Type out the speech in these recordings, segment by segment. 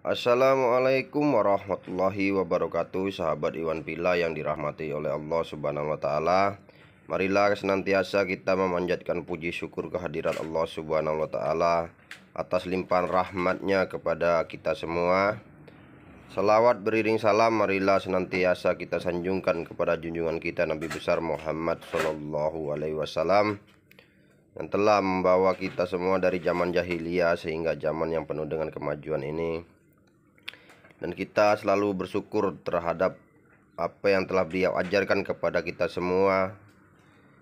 Assalamualaikum warahmatullahi wabarakatuh, sahabat Iwan Pila yang dirahmati oleh Allah Subhanahu wa Ta'ala. Marilah senantiasa kita memanjatkan puji syukur kehadirat Allah Subhanahu wa Ta'ala atas limpahan rahmatnya kepada kita semua. Salawat beriring salam marilah senantiasa kita sanjungkan kepada junjungan kita Nabi besar Muhammad Sallallahu Alaihi Wasallam, yang telah membawa kita semua dari zaman jahiliyah sehingga zaman yang penuh dengan kemajuan ini. Dan kita selalu bersyukur terhadap apa yang telah beliau ajarkan kepada kita semua,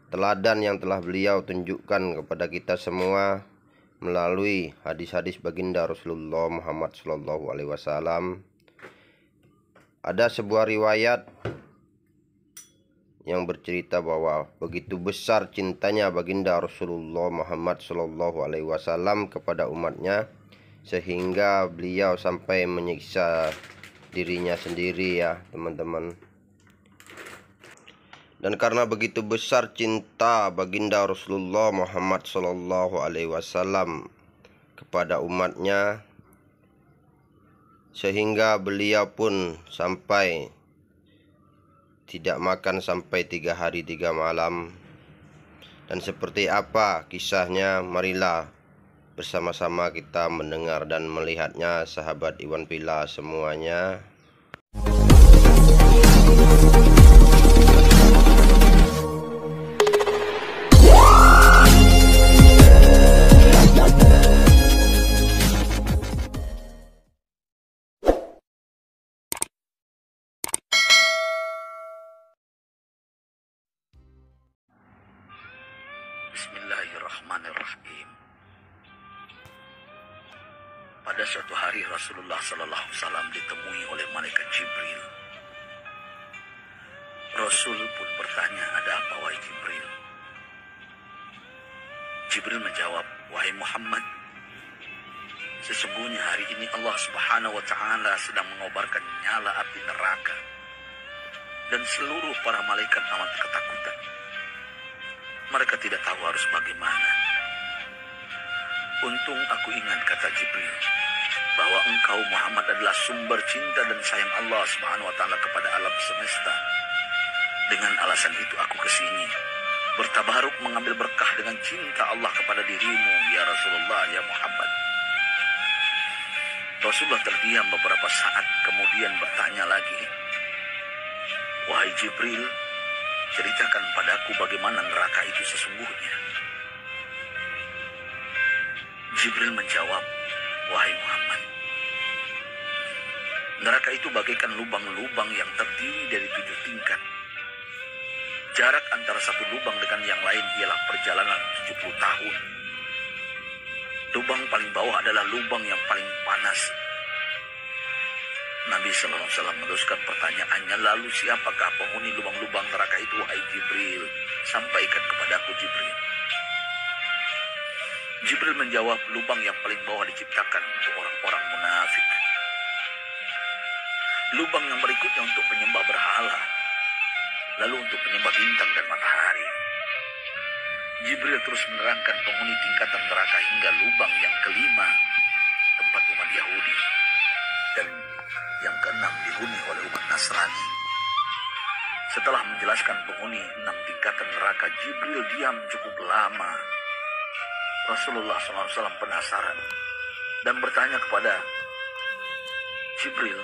teladan yang telah beliau tunjukkan kepada kita semua melalui hadis-hadis baginda Rasulullah Muhammad Sallallahu Alaihi Wasallam. Ada sebuah riwayat yang bercerita bahwa begitu besar cintanya baginda Rasulullah Muhammad Sallallahu Alaihi Wasallam kepada umatnya, sehingga beliau sampai menyiksa dirinya sendiri, ya teman-teman. Dan karena begitu besar cinta baginda Rasulullah Muhammad Sallallahu Alaihi Wasallam kepada umatnya, sehingga beliau pun sampai tidak makan sampai 3 hari 3 malam. Dan seperti apa kisahnya, marilah bersama-sama kita mendengar dan melihatnya, sahabat Iwan Pila semuanya. Bismillahirrahmanirrahim. Pada suatu hari Rasulullah Sallallahu Alaihi Wasallam ditemui oleh malaikat Jibril. Rasul pun bertanya, "Ada apa wahai Jibril?" Jibril menjawab, "Wahai Muhammad, sesungguhnya hari ini Allah Subhanahu wa Ta'ala sedang mengobarkan nyala api neraka, dan seluruh para malaikat amat ketakutan. Mereka tidak tahu harus bagaimana. Untung aku ingat," kata Jibril, "bahwa engkau Muhammad adalah sumber cinta dan sayang Allah Subhanahu wa Ta'ala kepada alam semesta. Dengan alasan itu aku kesini, bertabaruk mengambil berkah dengan cinta Allah kepada dirimu, ya Rasulullah, ya Muhammad." Rasulullah terdiam beberapa saat, kemudian bertanya lagi, "Wahai Jibril, ceritakan padaku bagaimana neraka itu sesungguhnya." Jibril menjawab, "Wahai Muhammad, neraka itu bagaikan lubang-lubang yang terdiri dari 7 tingkat. Jarak antara satu lubang dengan yang lain ialah perjalanan 70 tahun. Lubang paling bawah adalah lubang yang paling panas." Nabi Sallallahu Alaihi Wasallam meneruskan pertanyaannya, "Lalu siapakah penghuni lubang-lubang neraka itu, wahai Jibril? Sampaikan kepadaku, Jibril." Jibril menjawab, "Lubang yang paling bawah diciptakan untuk orang-orang munafik. Lubang yang berikutnya untuk penyembah berhala, lalu untuk penyembah bintang dan matahari." Jibril terus menerangkan penghuni tingkatan neraka hingga lubang yang kelima, tempat umat Yahudi, dan yang keenam dihuni oleh umat Nasrani. Setelah menjelaskan penghuni 6 tingkatan neraka, Jibril diam cukup lama. Rasulullah SAW penasaran dan bertanya kepada Jibril,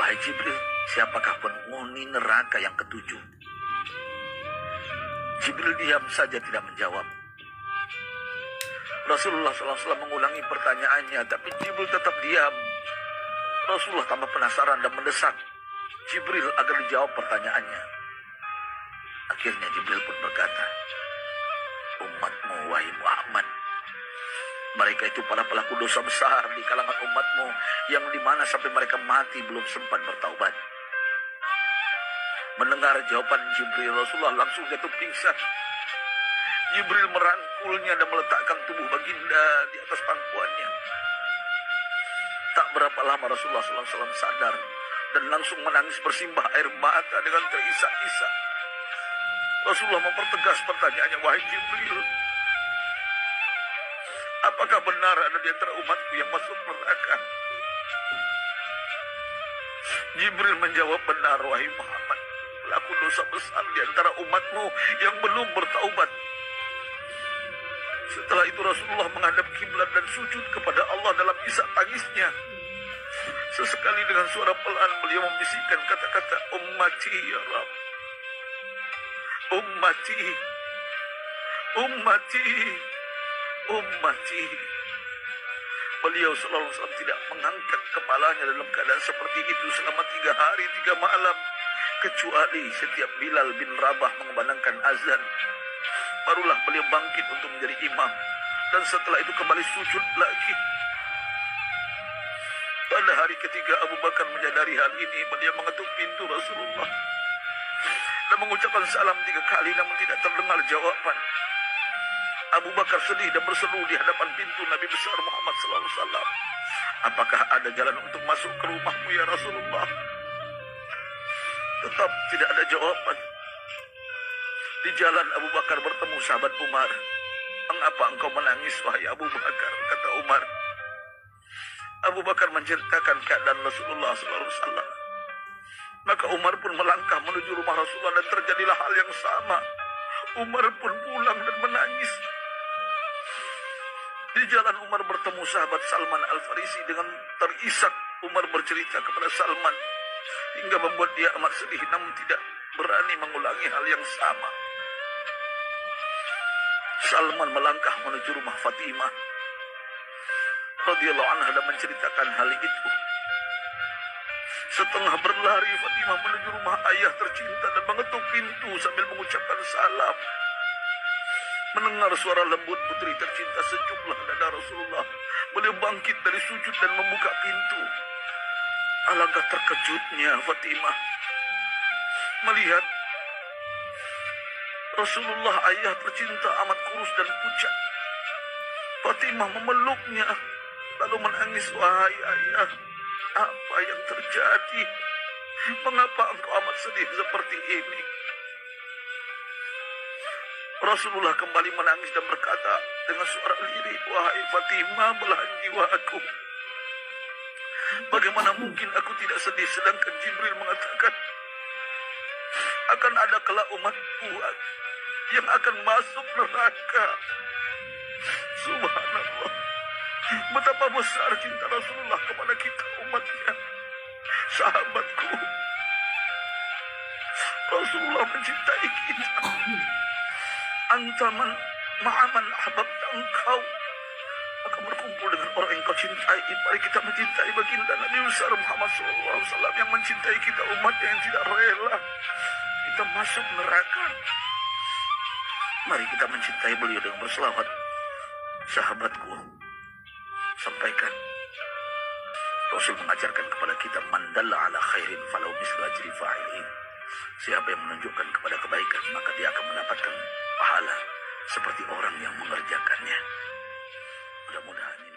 "Wahai Jibril, siapakah penghuni neraka yang ketujuh?" Jibril diam saja tidak menjawab. Rasulullah SAW mengulangi pertanyaannya, tapi Jibril tetap diam. Rasulullah tambah penasaran dan mendesak Jibril agar dijawab pertanyaannya. Akhirnya Jibril pun berkata, "Umatmu, wahai Muhammad, mereka itu para pelaku dosa besar di kalangan umatmu, yang dimana sampai mereka mati belum sempat bertaubat." Mendengar jawaban Jibril, Rasulullah langsung jatuh pingsan. Jibril merangkulnya dan meletakkan tubuh baginda di atas pangkuannya. Tak berapa lama Rasulullah SAW sadar dan langsung menangis bersimbah air mata dengan terisak-isak. Rasulullah mempertegas pertanyaannya, "Wahai Jibril, apakah benar ada di antara umatku yang masuk neraka?" Jibril menjawab, benar wahai Muhammad, pelaku dosa besar di antara umatmu yang belum bertaubat. Setelah itu Rasulullah menghadap kiblat dan sujud kepada Allah dalam isak tangisnya. Sesekali dengan suara pelan beliau membisikkan kata-kata, ummati ya Rabb, ummati, ummati, ummati. Beliau sallallahu alaihi wasallam tidak mengangkat kepalanya dalam keadaan seperti itu selama 3 hari 3 malam, kecuali setiap Bilal bin Rabah mengumandangkan azan, barulah beliau bangkit untuk menjadi imam, dan setelah itu kembali sujud lagi. Pada hari ketiga Abu Bakar menyadari hal ini, beliau mengetuk pintu Rasulullah dan mengucapkan salam 3 kali namun tidak terdengar jawaban. Abu Bakar sedih dan berseru di hadapan pintu Nabi besar Muhammad SAW. Apakah ada jalan untuk masuk ke rumahmu ya Rasulullah? Tetap tidak ada jawaban. Di jalan Abu Bakar bertemu sahabat Umar. Mengapa engkau menangis wahai Abu Bakar? Kata Umar. Abu Bakar menceritakan keadaan Rasulullah SAW. Maka Umar pun melangkah menuju rumah Rasulullah dan terjadilah hal yang sama. Umar pun pulang dan menangis. Di jalan Umar bertemu sahabat Salman Al-Farisi. Dengan terisak Umar bercerita kepada Salman hingga membuat dia amat sedih namun tidak berani mengulangi hal yang sama. Salman melangkah menuju rumah Fatimah radhiyallahu anha dan menceritakan hal itu. Setengah berlari Fatimah menuju rumah ayah tercinta dan mengetuk pintu sambil mengucapkan salam. Mendengar suara lembut putri tercinta, sejuklah dada Rasulullah. Beliau bangkit dari sujud dan membuka pintu. Alangkah terkejutnya Fatimah melihat Rasulullah ayah tercinta amat kurus dan pucat. Fatimah memeluknya lalu menangis, wahai ayah, apa yang terjadi? Mengapa engkau amat sedih seperti ini? Rasulullah kembali menangis dan berkata dengan suara lirih, wahai Fatimah, belahan jiwaku, bagaimana mungkin aku tidak sedih sedangkan Jibril mengatakan akan ada kelak umatku yang akan masuk neraka. Subhanallah, betapa besar cinta Rasulullah kepada kita umatnya. Sahabatku, Rasulullah mencintai kita. Antaman ma'aman ahbabta, engkau akan berkumpul dengan orang yang kau cintai. Mari kita mencintai baginda Nabi besar Muhammad SAW yang mencintai kita, umatnya yang tidak rela kita masuk neraka. Mari kita mencintai beliau dengan berselawat. Sahabatku, sampaikan, Rasul mengajarkan kepada kita, man dalla ala khairin falau mislu ajri fa'ilin. Siapa yang menunjukkan kepada kebaikan, maka dia akan mendapatkan pahala seperti orang yang mengerjakannya. Mudah-mudahan ini